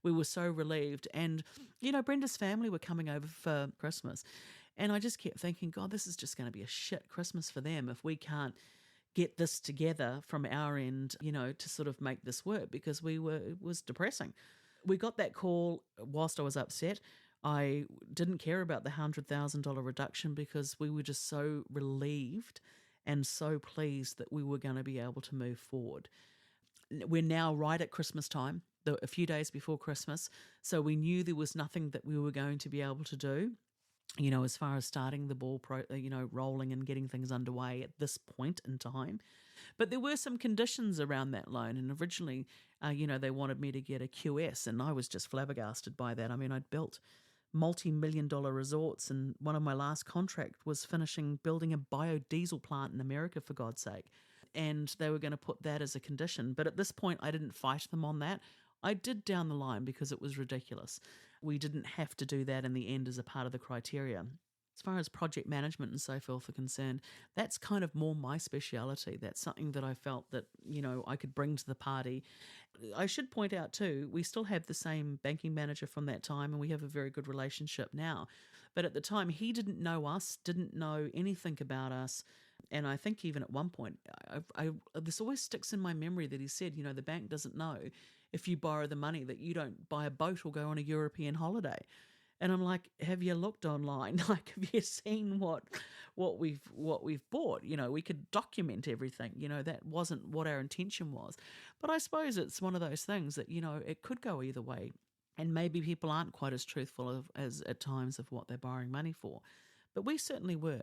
We were so relieved. And, Brenda's family were coming over for Christmas. And I just kept thinking, God, this is just going to be a shit Christmas for them if we can't get this together from our end, to sort of make this work, because it was depressing. We got that call whilst I was upset. I didn't care about the $100,000 reduction because we were just so relieved and so pleased that we were going to be able to move forward. We're now right at Christmas time, a few days before Christmas, so we knew there was nothing that we were going to be able to do, as far as starting the ball rolling and getting things underway at this point in time. But there were some conditions around that loan, and originally, they wanted me to get a QS, and I was just flabbergasted by that. I mean, I'd built multi-million-dollar resorts, and one of my last contract was finishing building a biodiesel plant in America, for God's sake, and they were going to put that as a condition. But at this point, I didn't fight them on that. I did down the line because it was ridiculous. We didn't have to do that in the end as a part of the criteria. As far as project management and so forth are concerned, that's kind of more my speciality. That's something that I felt that, I could bring to the party. I should point out too, we still have the same banking manager from that time, and we have a very good relationship now. But at the time, he didn't know us, didn't know anything about us. And I think even at one point, this always sticks in my memory that he said, the bank doesn't know if you borrow the money that you don't buy a boat or go on a European holiday. And I'm like, have you looked online? Like, have you seen what we've bought? We could document everything. That wasn't what our intention was. But I suppose it's one of those things that, it could go either way. And maybe people aren't quite as truthful as at times of what they're borrowing money for. But we certainly were.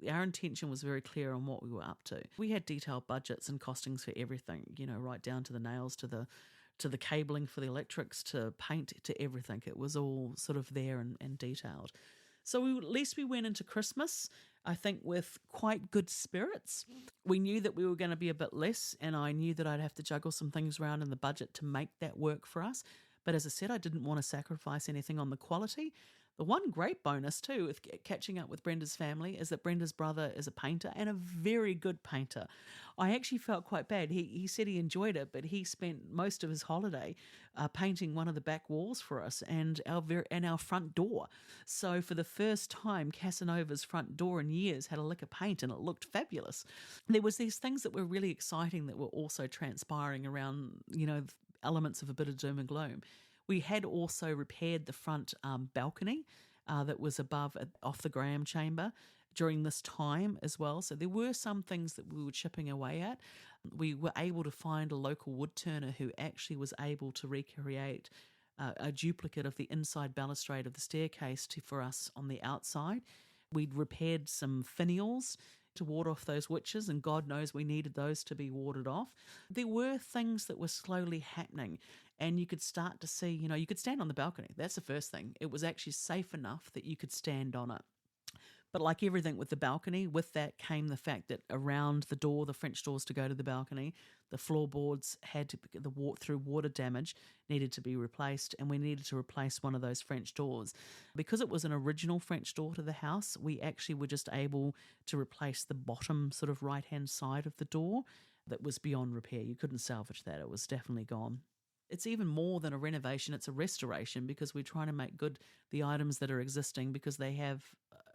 Our intention was very clear on what we were up to. We had detailed budgets and costings for everything, right down to the nails, to the cabling for the electrics, to paint, to everything. It was all sort of there and detailed. So at least we went into Christmas, I think, with quite good spirits. We knew that we were going to be a bit less, and I knew that I'd have to juggle some things around in the budget to make that work for us. But as I said, I didn't want to sacrifice anything on the quality. The one great bonus too with catching up with Brenda's family is that Brenda's brother is a painter, and a very good painter. I actually felt quite bad. He said he enjoyed it, but he spent most of his holiday painting one of the back walls for us and our front door. So for the first time, Casa Nova's front door in years had a lick of paint, and it looked fabulous. There was these things that were really exciting that were also transpiring around, elements of a bit of doom and gloom. We had also repaired the front balcony that was off the Graham chamber during this time as well. So there were some things that we were chipping away at. We were able to find a local wood turner who actually was able to recreate a duplicate of the inside balustrade of the staircase for us on the outside. We'd repaired some finials to ward off those witches, and God knows we needed those to be warded off. There were things that were slowly happening, and you could start to see, you could stand on the balcony. That's the first thing. It was actually safe enough that you could stand on it. But like everything with the balcony, with that came the fact that around the door, the French doors to go to the balcony, the floorboards through water damage needed to be replaced, and we needed to replace one of those French doors. Because it was an original French door to the house, we actually were just able to replace the bottom sort of right-hand side of the door that was beyond repair. You couldn't salvage that. It was definitely gone. It's even more than a renovation, it's a restoration, because we're trying to make good the items that are existing because they have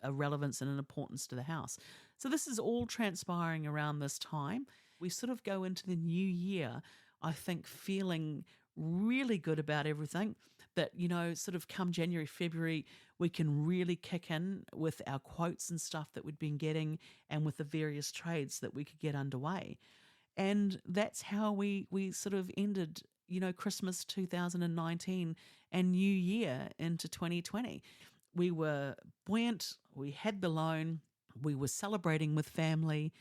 a relevance and an importance to the house. So this is all transpiring around this time. We sort of go into the new year, I think, feeling really good about everything, that, sort of come January, February, we can really kick in with our quotes and stuff that we'd been getting and with the various trades that we could get underway. And that's how we sort of ended Christmas 2019 and New Year into 2020. We were buoyant, we had the loan, we were celebrating with family,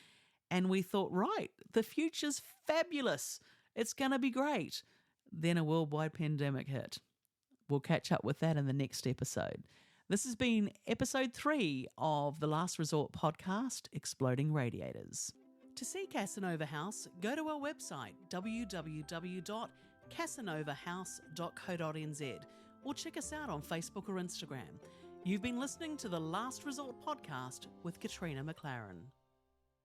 and we thought, right, the future's fabulous. It's going to be great. Then a worldwide pandemic hit. We'll catch up with that in the next episode. This has been episode 3 of the Last Resort podcast, Exploding Radiators. To see Casa Nova House, go to our website, www.casanovahouse.co.nz, or check us out on Facebook or Instagram. You've been listening to the Last Resort podcast with Katrina McLaren.